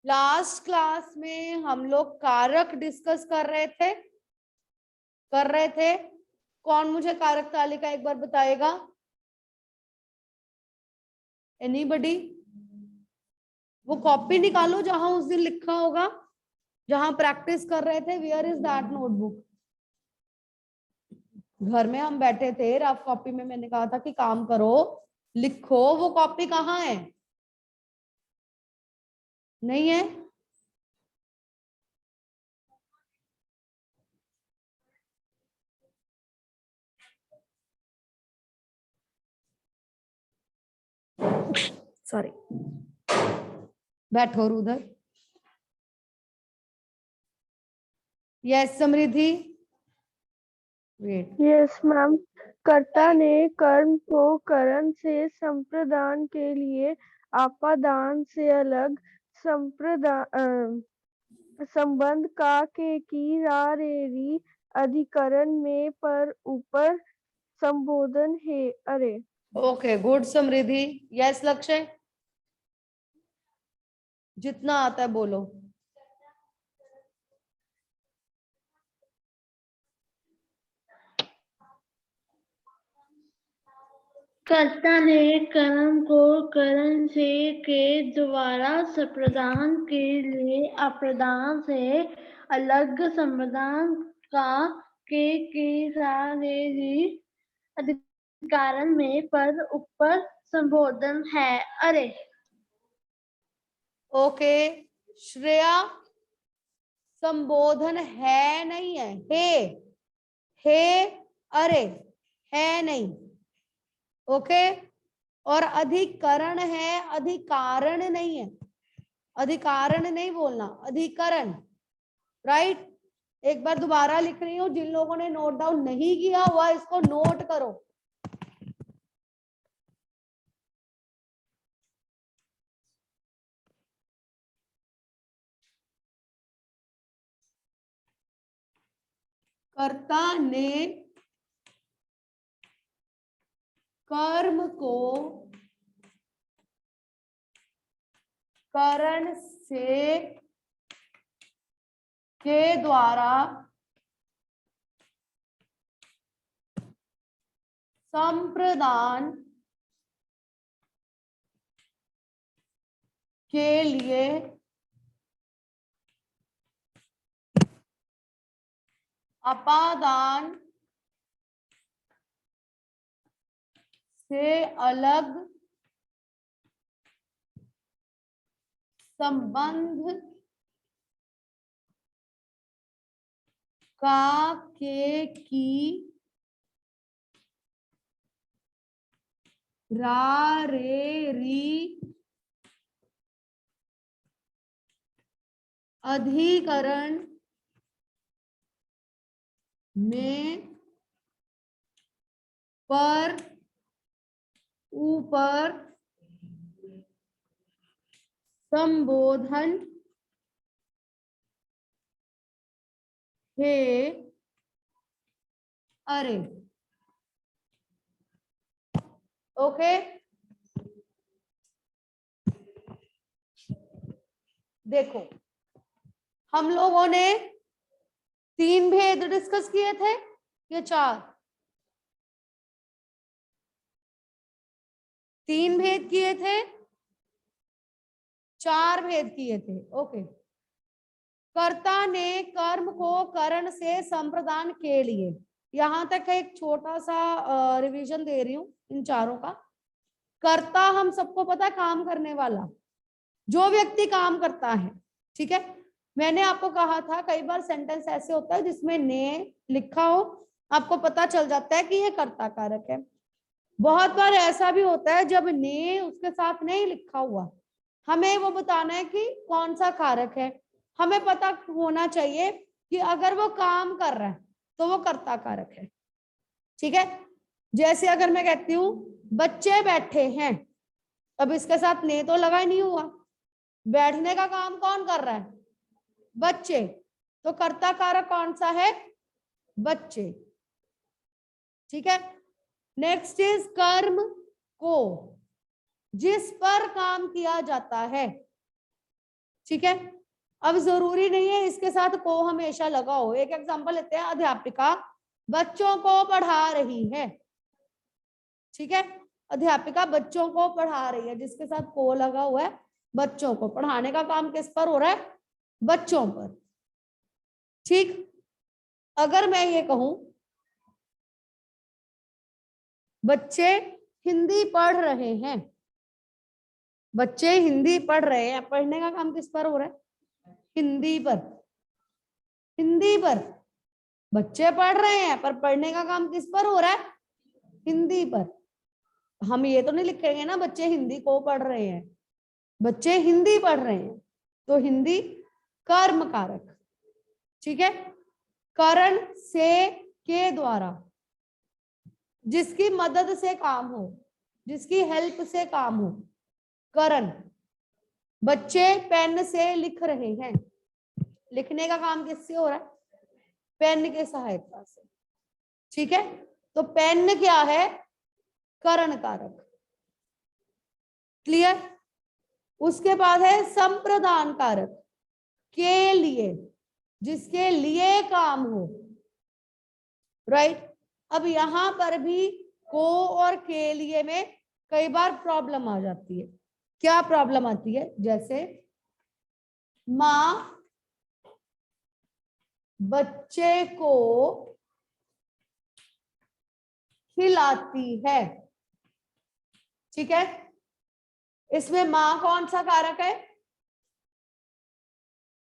Last class में हम लोग कारक डिस्कस कर रहे थे। कौन मुझे कारक तालिका एक बार बताएगा? एनीबडी? वो कॉपी निकालो जहां उस दिन लिखा होगा, जहां प्रैक्टिस कर रहे थे। Where is that notebook? घर में हम बैठे थे, रफ कॉपी में मैंने कहा था कि काम करो, लिखो। वो कॉपी कहाँ है? नहीं है? सॉरी, बैठो उधर। यस समृद्धि, वेट। Yes ma'am. कर्ता ने कर्म को करण से संप्रदान के लिए आपादान से अलग संबंध का के की रा रे री अधिकरण में पर ऊपर संबोधन है। अरे ओके गुड समृद्धि। यस लक्ष्य, जितना आता है बोलो। कर्ता ने कर्म को करण से के द्वारा संप्रदान के लिए अप्रदान से अलग संप्रदान का के अधिकरण में पर ऊपर संबोधन है। अरे ओके श्रेया, संबोधन है नहीं है, हे अरे है नहीं। ओके, और अधिकरण है, अधिकारण नहीं है। अधिकारण नहीं बोलना, अधिकरण। राइट? एक बार दोबारा लिख रही हूँ, जिन लोगों ने नोट डाउन नहीं किया हुआ इसको नोट करो। कर्ता ने कर्म को करण से के द्वारा संप्रदान के लिए अपादान से अलग संबंध का के की रा रे री अधिकरण में पर ऊपर संबोधन है। अरे ओके, देखो हम लोगों ने 3 भेद डिस्कस किए थे या 4? 3 भेद किए थे, 4 भेद किए थे। ओके, कर्ता ने कर्म को करण से संप्रदान के लिए, यहां तक एक छोटा सा रिवीजन दे रही हूं इन चारों का। कर्ता हम सबको पता है, काम करने वाला, जो व्यक्ति काम करता है। ठीक है, मैंने आपको कहा था कई बार सेंटेंस ऐसे होता है जिसमें ने लिखा हो, आपको पता चल जाता है कि ये कर्ता कारक है। बहुत बार ऐसा भी होता है जब ने उसके साथ नहीं लिखा हुआ, हमें वो बताना है कि कौन सा कारक है। हमें पता होना चाहिए कि अगर वो काम कर रहा है तो वो कर्ता कारक है। ठीक है, जैसे अगर मैं कहती हूँ बच्चे बैठे हैं, अब इसके साथ ने तो लगा ही नहीं हुआ, बैठने का काम कौन कर रहा है? बच्चे। तो कर्ता कारक कौन सा है? बच्चे। ठीक है, नेक्स्ट इज कर्म को जिस पर काम किया जाता है, ठीक है। अब जरूरी नहीं है इसके साथ को हमेशा लगा हो। एक एग्जांपल लेते हैं, अध्यापिका बच्चों को पढ़ा रही है, ठीक है। अध्यापिका बच्चों को पढ़ा रही है, जिसके साथ को लगा हुआ है, बच्चों को पढ़ाने का काम किस पर हो रहा है, बच्चों पर, ठीक। अगर मैं ये कहूं बच्चे हिंदी पढ़ रहे हैं, बच्चे हिंदी पढ़ रहे हैं, पढ़ने का काम किस पर हो रहा है, हिंदी पर, हिंदी पर। बच्चे पढ़ रहे हैं पर पढ़ने का काम किस पर हो रहा है, हिंदी पर। हम ये तो नहीं लिखेंगे ना बच्चे हिंदी को पढ़ रहे हैं, बच्चे हिंदी पढ़ रहे हैं, तो हिंदी कर्म कारक, ठीक है। करण से के द्वारा, जिसकी मदद से काम हो, जिसकी हेल्प से काम हो, करण। बच्चे पेन से लिख रहे हैं, लिखने का काम किससे हो रहा है, पेन के सहायता से, ठीक है। तो पेन क्या है, करण कारक, क्लियर। उसके बाद है संप्रदान कारक, के लिए, जिसके लिए काम हो, राइट। अब यहां पर भी को और के लिए में कई बार प्रॉब्लम आ जाती है। क्या प्रॉब्लम आती है, जैसे मां बच्चे को खिलाती है, ठीक है। इसमें मां कौन सा कारक है,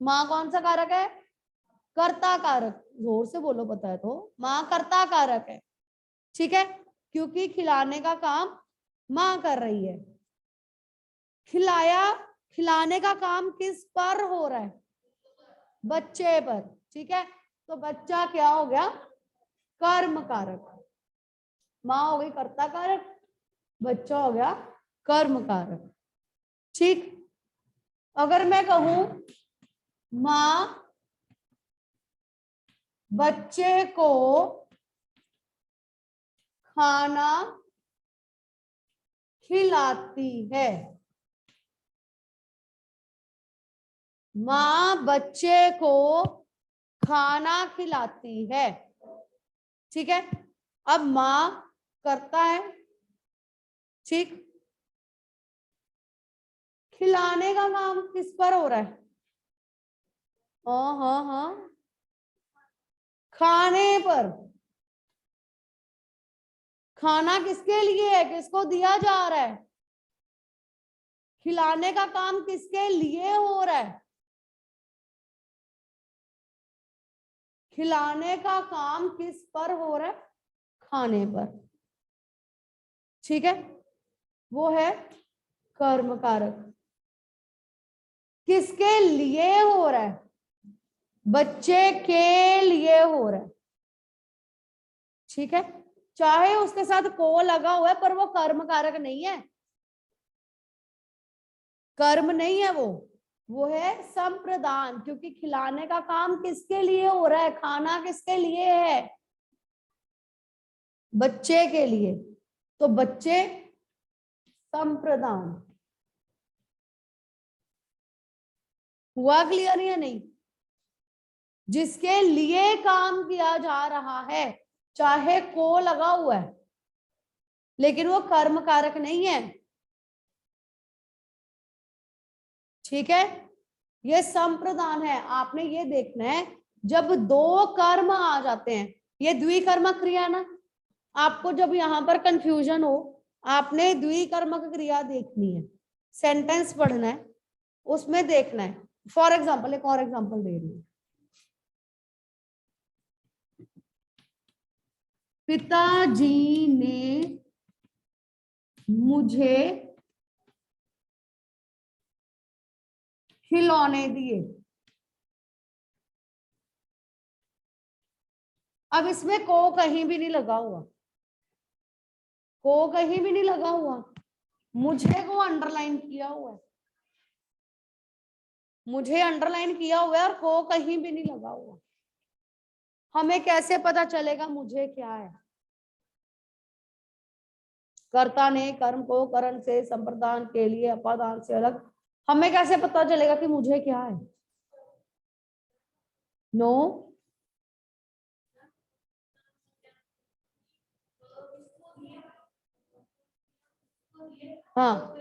मां कौन सा कारक है, कर्ता कारक। जोर से बोलो, पता है तो, मां कर्ता कारक है, ठीक है, क्योंकि खिलाने का काम मां कर रही है। खिलाया, खिलाने का काम किस पर हो रहा है, बच्चे पर, ठीक है। तो बच्चा क्या हो गया, कर्म कारक, मां हो गई कर्ता कारक, बच्चा हो गया कर्म कारक, ठीक। अगर मैं कहूं मां बच्चे को खाना खिलाती है, मां बच्चे को खाना खिलाती है, ठीक है। अब मां करता है, ठीक। खिलाने का काम किस पर हो रहा है, हाँ हाँ हाँ, खाने पर। खाना किसके लिए है, किसको दिया जा रहा है, खिलाने का काम किसके लिए हो रहा है, खिलाने का काम किस पर हो रहा है, खाने पर, ठीक है। वो है कर्म कारक। किसके लिए हो रहा है, बच्चे के लिए हो रहा है, ठीक है। चाहे उसके साथ को लगा हुआ है पर वो कर्म कारक नहीं है, कर्म नहीं है वो है संप्रदान, क्योंकि खिलाने का काम किसके लिए हो रहा है, खाना किसके लिए है, बच्चे के लिए। तो बच्चे संप्रदान हुआ, क्लियर या नहीं। जिसके लिए काम किया जा रहा है, चाहे को लगा हुआ है लेकिन वो कर्म कारक नहीं है, ठीक है। ये संप्रदान है। आपने ये देखना है, जब दो कर्म आ जाते हैं, ये द्विकर्मक क्रिया ना, आपको जब यहां पर कंफ्यूजन हो, आपने द्विकर्मक क्रिया देखनी है, सेंटेंस पढ़ना है, उसमें देखना है। फॉर एग्जाम्पल, एक और एग्जाम्पल दे रही हूँ, पिताजी ने मुझे खिलौने दिए। अब इसमें को कहीं भी नहीं लगा हुआ, को कहीं भी नहीं लगा हुआ, मुझे को अंडरलाइन किया हुआ है, मुझे अंडरलाइन किया हुआ है और को कहीं भी नहीं लगा हुआ। हमें कैसे पता चलेगा मुझे क्या है, कर्ता ने कर्म को करण से संप्रदान के लिए अपादान से अलग हमें कैसे पता चलेगा कि मुझे क्या है? नो, हाँ,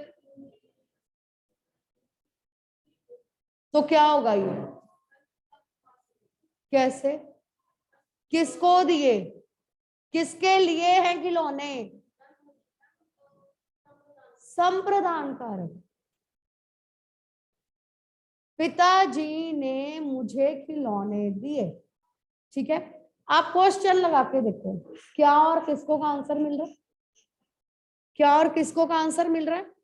तो क्या होगा ये? कैसे? किसको दिए? किसके लिए हैं खिलौने? संप्रदान कारक। पिताजी ने मुझे खिलौने दिए। ठीक है, आप क्वेश्चन लगा के देखो, क्या और किसको का आंसर मिल रहा है? क्या और किसको का आंसर मिल रहा है?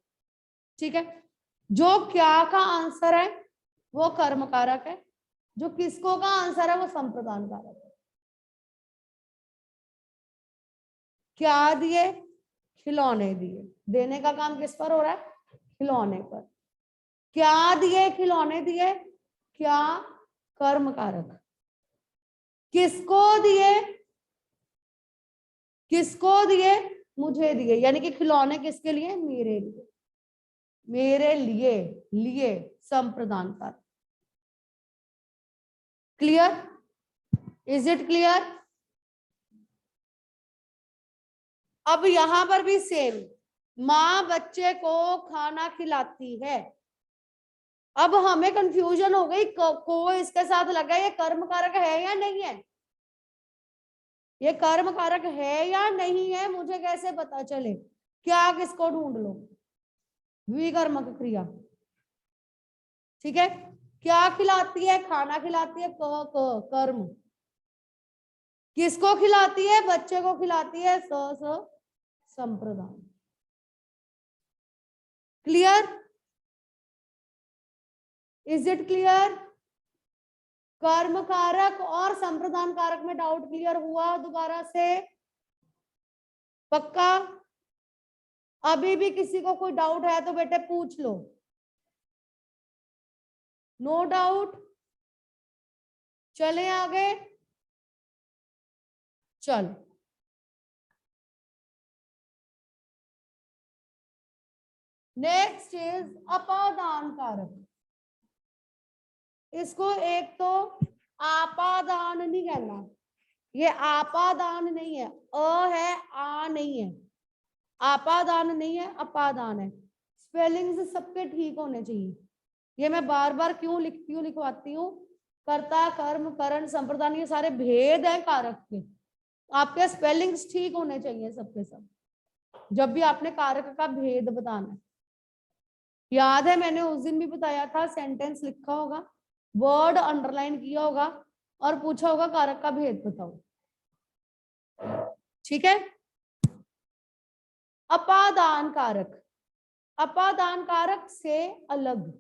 ठीक है, जो क्या का आंसर है वो कर्म कारक है, जो किसको का आंसर है वो संप्रदान कारक है। क्या दिए? खिलौने दिए। देने का काम किस पर हो रहा है? खिलौने पर। क्या दिए? खिलौने दिए। क्या? कर्म कारक। किसको दिए? किसको दिए? मुझे दिए, यानी कि खिलौने किसके लिए? मेरे लिए। मेरे लिए, लिए संप्रदान कारक। क्लियर? Is it clear? अब यहां पर भी सेम, माँ बच्चे को खाना खिलाती है। अब हमें कंफ्यूजन हो गई, को इसके साथ लगा, ये कर्म कारक है या नहीं है? ये कर्म कारक है या नहीं है, मुझे कैसे पता चले? क्या किसको ढूंढ लो? विकर्मक क्रिया। ठीक है, क्या खिलाती है? खाना खिलाती है, कर्म। किसको खिलाती है? बच्चे को खिलाती है, संप्रदान। क्लियर? Is it clear? कर्म कारक और संप्रदान कारक में डाउट क्लियर हुआ दोबारा से? पक्का? अभी भी किसी को कोई डाउट है तो बेटे पूछ लो। No doubt? चले आगे। चल, नेक्स्ट इज अपादान कारक। इसको एक तो आपादान नहीं कहना, ये आपादान नहीं है, अ है, आ नहीं है। आपादान नहीं है, अपादान है। स्पेलिंग्स सबके ठीक होने चाहिए। ये मैं बार बार क्यों लिखवाती हूँ? कर्ता, कर्म, करण, संप्रदान, ये सारे भेद हैं कारक के। आपके स्पेलिंग्स ठीक होने चाहिए सबके सब, जब भी आपने कारक का भेद बताना है। याद है मैंने उस दिन भी बताया था, सेंटेंस लिखा होगा, वर्ड अंडरलाइन किया होगा और पूछा होगा कारक का भेद बताओ। ठीक है, अपादान कारक। अपादान कारक से अलग,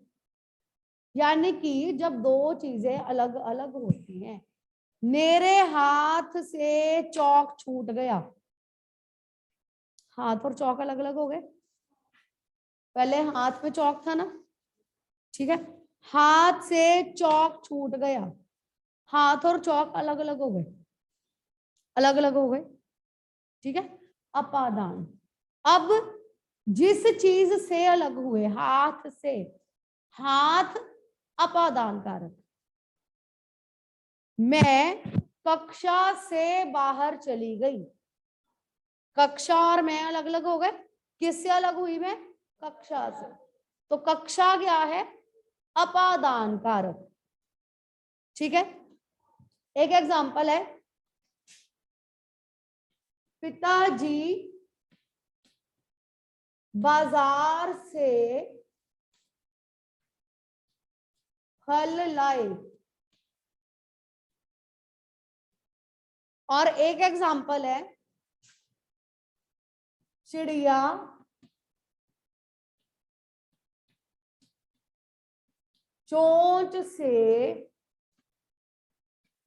यानी कि जब दो चीजें अलग अलग होती हैं। मेरे हाथ से चौक छूट गया। हाथ और चौक अलग अलग हो गए। पहले हाथ पे चौक था ना, ठीक है, हाथ से चौक छूट गया। हाथ और चौक अलग अलग हो गए, अलग अलग हो गए। ठीक है, अपादान। अब जिस चीज से अलग हुए, हाथ से, हाथ अपादान कारक। मैं कक्षा से बाहर चली गई। कक्षा और मैं अलग अलग हो गए। किससे अलग हुई मैं? कक्षा से। तो कक्षा क्या है? अपादान कारक। ठीक है, एक एग्जांपल है, पिताजी बाजार से फल लाए। और एक एग्जांपल है, चिड़िया चोंच से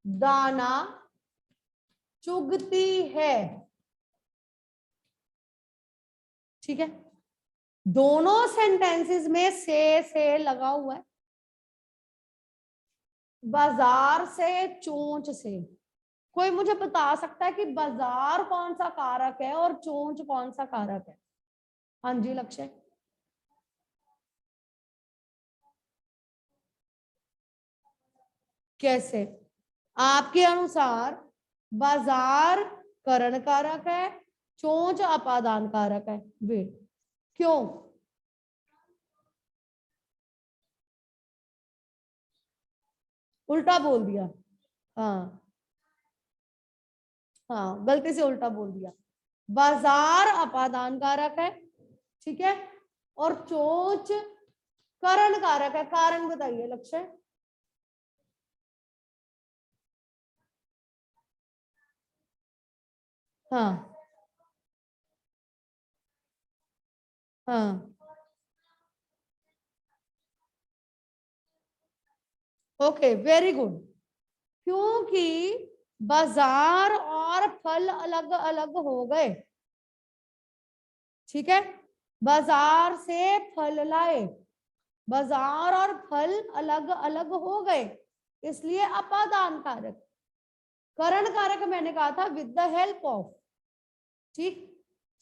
दाना चुगती है। ठीक है, दोनों सेंटेंसेस में से लगा हुआ है। बाजार से, चोंच से। कोई मुझे बता सकता है कि बाजार कौन सा कारक है और चोंच कौन सा कारक है? हाँ जी लक्ष्य। कैसे? आपके अनुसार बाजार करण कारक है, चोंच अपादान कारक है। वेट, क्यों? उल्टा बोल दिया। हाँ हाँ, गलती से उल्टा बोल दिया। बाजार अपादान कारक है, ठीक है, और चोंच करण कारक है। कारण बताइए लक्ष्य। हाँ हाँ, ओके, वेरी गुड। क्योंकि बाजार और फल अलग अलग हो गए, ठीक है, बाजार से फल लाए, बाजार और फल अलग अलग हो गए, इसलिए अपादान कारक। करण कारक मैंने कहा था विद द हेल्प ऑफ, ठीक।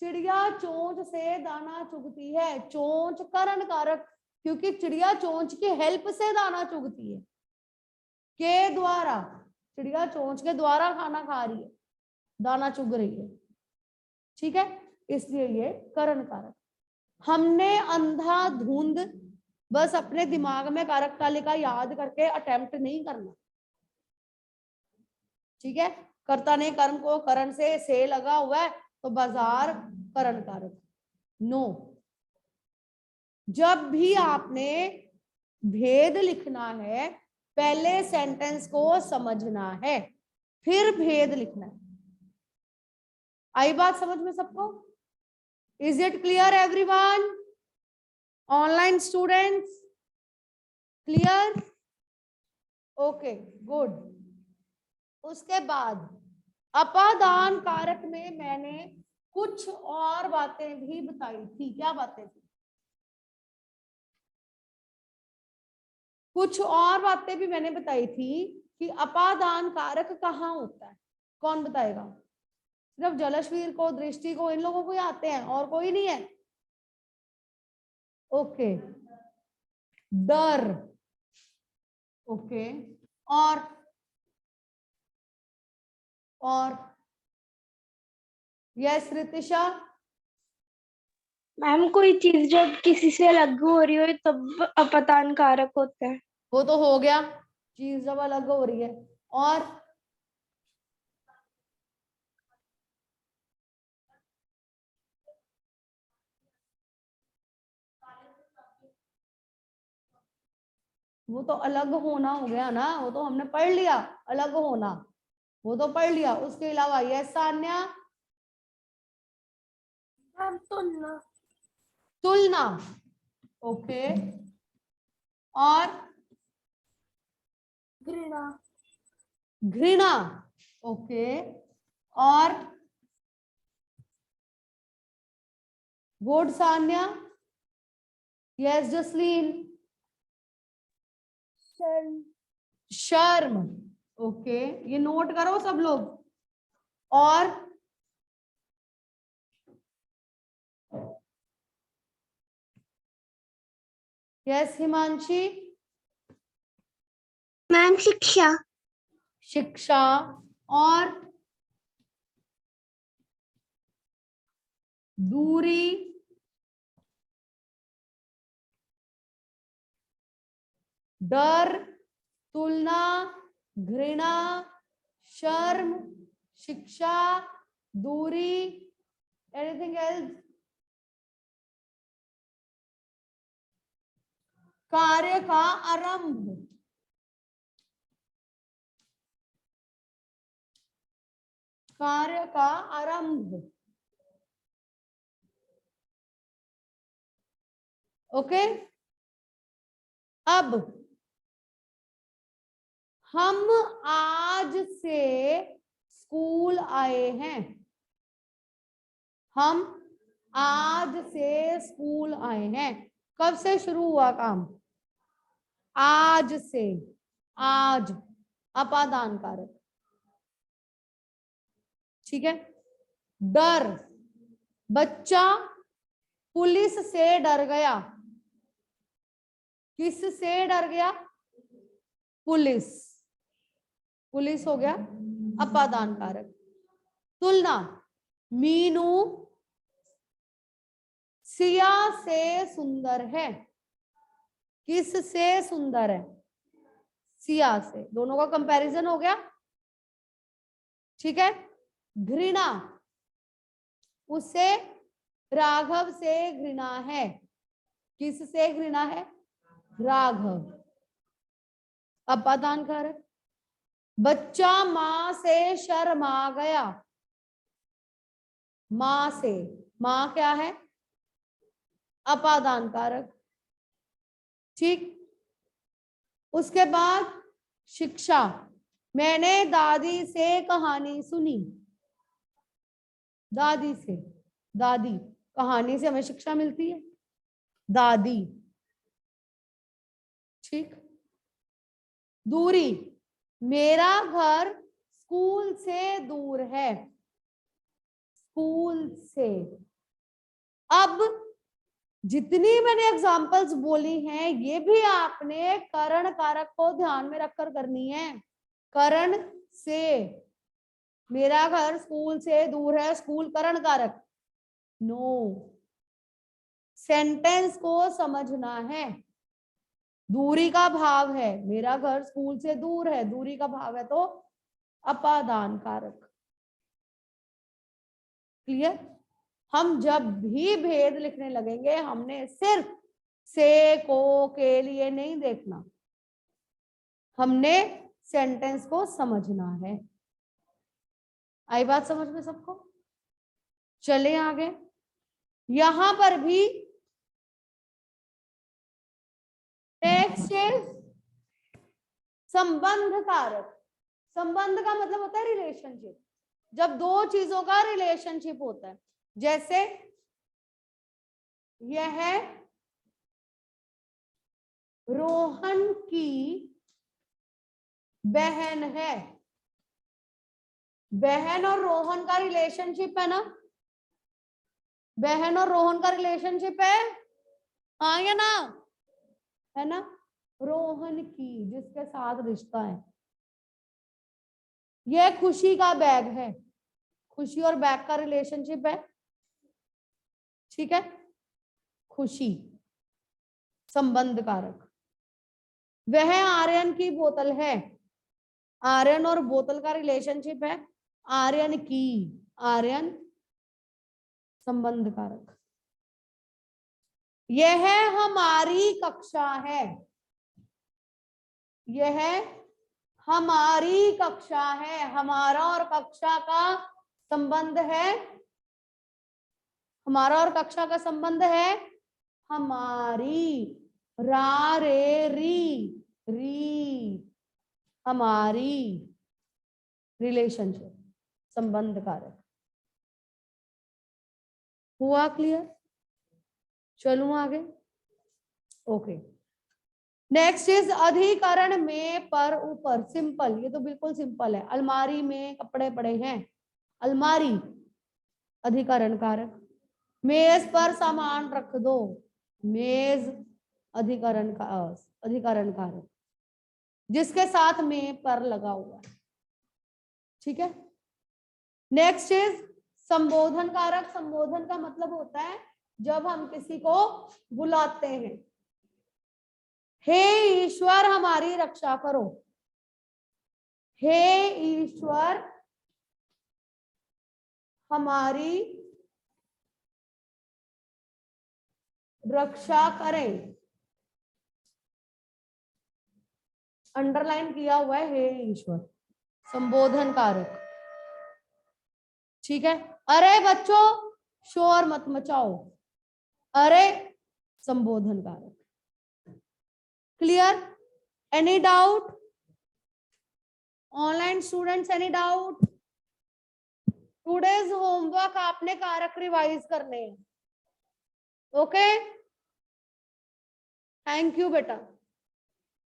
चिड़िया चोंच से दाना चुगती है, चोंच करण कारक, क्योंकि चिड़िया चोंच की हेल्प से दाना चुगती है, के द्वारा। चिड़िया चोंच के द्वारा खाना खा रही है, दाना चुग रही है, ठीक है, इसलिए ये करण कारक। हमने अंधाधुंध बस अपने दिमाग में कारक तालिका याद करके अटेम्प्ट नहीं करना, ठीक है। कर्ता ने कर्म को करण से लगा हुआ है तो बाजार करण कारक। नो, जब भी आपने भेद लिखना है पहले सेंटेंस को समझना है, फिर भेद लिखना है। आई बात समझ में सबको? Is it clear everyone? Online students clear? Okay good. उसके बाद अपादान कारक में मैंने कुछ और बातें भी बताई थी। क्या बातें थी? कुछ और बातें भी मैंने बताई थी कि अपादान कारक कहाँ होता है। कौन बताएगा? सिर्फ जलश्वीर को, दृष्टि को, इन लोगों को ही आते हैं, और कोई नहीं है? ओके, डर, ओके, और यस रितिशा? मैम कोई चीज जब किसी से अलग हो रही हो तब अपादान कारक होता है। वो तो हो गया, चीज जब अलग हो रही है। और वो तो अलग होना हो गया ना, वो तो हमने पढ़ लिया, अलग होना वो तो पढ़ लिया। उसके अलावा यस सान्या? तुलना। तुलना, ओके, और घृणा। घृणा, ओके, और गुड सान्या? यस जसलीन? शर्म। शर्म, ओके, ये नोट करो सब लोग। और यस हिमांशी? मैम शिक्षा। शिक्षा, और दूरी, डर, तुलना, घृणा, शर्म, शिक्षा, दूरी, एनीथिंग एल्स? कार्य का आरंभ, कार्य का आरंभ, ओके। अब हम आज से स्कूल आए हैं, हम आज से स्कूल आए हैं। कब से शुरू हुआ काम? आज से, आज अपादान कारक, ठीक है। डर, बच्चा पुलिस से डर गया। किस से डर गया? पुलिस, पुलिस हो गया अपादान कारक। तुलना, मीनू सिया से सुंदर है। किस से सुंदर है? सिया से। दोनों का कंपैरिजन हो गया, ठीक है। घृणा, उसे राघव से घृणा है। किस से घृणा है? राघव, अपादान कारक। बच्चा मां से शर्मा गया। मां से, मां क्या है? अपादान कारक, ठीक। उसके बाद शिक्षा, मैंने दादी से कहानी सुनी। दादी से, दादी, कहानी से हमें शिक्षा मिलती है, दादी, ठीक। दूरी, मेरा घर स्कूल से दूर है। स्कूल से। अब जितनी मैंने एग्जांपल्स बोली हैं ये भी आपने करण कारक को ध्यान में रखकर करनी है। करण से, मेरा घर स्कूल से दूर है, स्कूल करण कारक, नो। सेंटेंस को समझना है। दूरी का भाव है, मेरा घर स्कूल से दूर है, दूरी का भाव है तो अपादान कारक। क्लियर? हम जब भी भेद लिखने लगेंगे हमने सिर्फ से को के लिए नहीं देखना, हमने सेंटेंस को समझना है। आई बात समझ में सबको? चले आगे। यहां पर भी नेक्स्ट संबंध कारक। संबंध का मतलब होता है रिलेशनशिप। जब दो चीजों का रिलेशनशिप होता है, जैसे यह रोहन की बहन है। बहन और रोहन का रिलेशनशिप है ना? बहन और रोहन का रिलेशनशिप है, हाँ या ना? है ना? रोहन की, जिसके साथ रिश्ता है। यह खुशी का बैग है। खुशी और बैग का रिलेशनशिप है, ठीक है। खुशी, संबंध कारक। वह आर्यन की बोतल है। आर्यन और बोतल का रिलेशनशिप है। आर्यन की, आर्यन, संबंध कारक। यह हमारी कक्षा है। यह हमारी कक्षा है। हमारा और कक्षा का संबंध है, हमारा और कक्षा का संबंध है हमारी, रा रे री, हमारी, रिलेशनशिप, संबंध कारक। हुआ क्लियर? चलूं आगे। ओके। नेक्स्ट इज अधिकरण में पर ऊपर। सिंपल, ये तो बिल्कुल सिंपल है। अलमारी में कपड़े पड़े हैं, अलमारी अधिकरण कारक। मेज पर सामान रख दो, मेज अधिकरण का अधिकरण कारक, जिसके साथ में पर लगा हुआ है, ठीक है। नेक्स्ट इज संबोधन कारक। संबोधन का मतलब होता है जब हम किसी को बुलाते हैं, हे ईश्वर हमारी रक्षा करो। हे ईश्वर हमारी रक्षा करें। अंडरलाइन किया हुआ है हे ईश्वर, संबोधन कारक, ठीक है। अरे बच्चों शोर मत मचाओ, अरे संबोधन कारक। Clear? Any doubt? Online students any doubt? Today's homework आपने कारक रिवाइज करने हैं, ओके। थैंक यू बेटा।